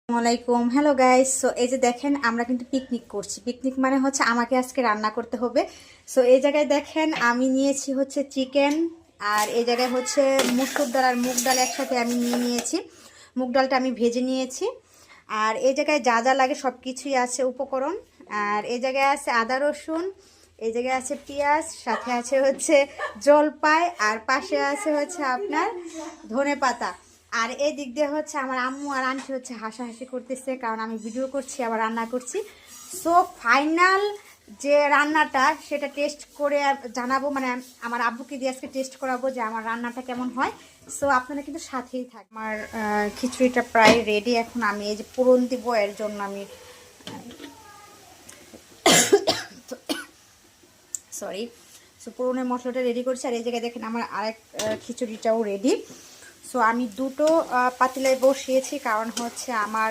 আসসালামাইকুম, hello guys. So এই যে দেখেন আমরা কিন্তু পিকনিক করছি। পিকনিক মানে হচ্ছে আমাকে আজকে রান্না করতে হবে। সো এই জায়গায় দেখেন আমি নিয়েছি হচ্ছে চিকেন, আর এই জায়গায় হচ্ছে মুসুর ডাল আর মুগ ডাল একসাথে আমি নিয়েছি। মুগ ডালটা আমি ভেজে নিয়েছি। আর এই জায়গায় যা যা লাগে সব কিছুই আছে উপকরণ। আর এই জায়গায় আছে আদা রসুন, এই জায়গায় আছে পেঁয়াজ, সাথে আছে হচ্ছে জলপাই, আর পাশে আছে হচ্ছে আপনার ধনেপাতা। আর এই দিক দিয়ে হচ্ছে আমার আম্মু আর আন্টি হচ্ছে হাসাহাসি করতেছে, কারণ আমি ভিডিও করছি আবার রান্না করছি। সো ফাইনাল যে রান্নাটা সেটা টেস্ট করে জানাবো, মানে আমার আব্বুকে দিয়ে আজকে টেস্ট করাবো যে আমার রান্নাটা কেমন হয়। সো আপনারা কিন্তু সাথেই থাক। আমার খিচুড়িটা প্রায় রেডি। এখন আমি এই যে পুরন দিব, এর জন্য আমি সরি। সো পুরনের মশলাটা রেডি করছি। আর এই জায়গায় দেখেন আমার আরেক খিচুড়িটাও রেডি। সো আমি দুটো পাতিলায় বসিয়েছি, কারণ হচ্ছে আমার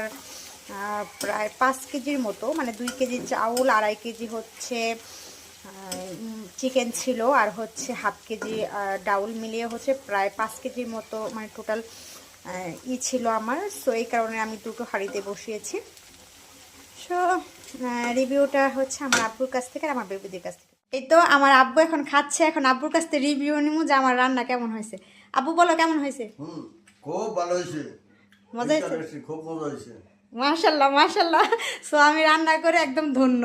প্রায় 5 কেজির মতো, মানে 2 কেজি চাউল, 2.5 কেজি হচ্ছে চিকেন ছিল, আর হচ্ছে হাফ কেজি ডাউল মিলিয়ে হচ্ছে প্রায় 5 কেজির মতো, মানে টোটাল ছিল আমার। সো এই কারণে আমি দুটো হাঁড়িতে বসিয়েছি। সো রিভিউটা হচ্ছে আমার আব্বুর কাছ থেকে আর আমার বেবিদের কাছ থেকে। এই তো আমার আব্বু এখন খাচ্ছে। এখন আব্বুর কাছ থেকে রিভিউ নিমু যে আমার রান্না কেমন হয়েছে। আব্বু বলো কেমন হয়েছে? খুব ভালো হয়েছে। মজা হয়েছে? খুব মজা হয়েছে। মাশাল্লাহ মাশাল্লাহ। সো আমি রান্না করে একদম ধন্য।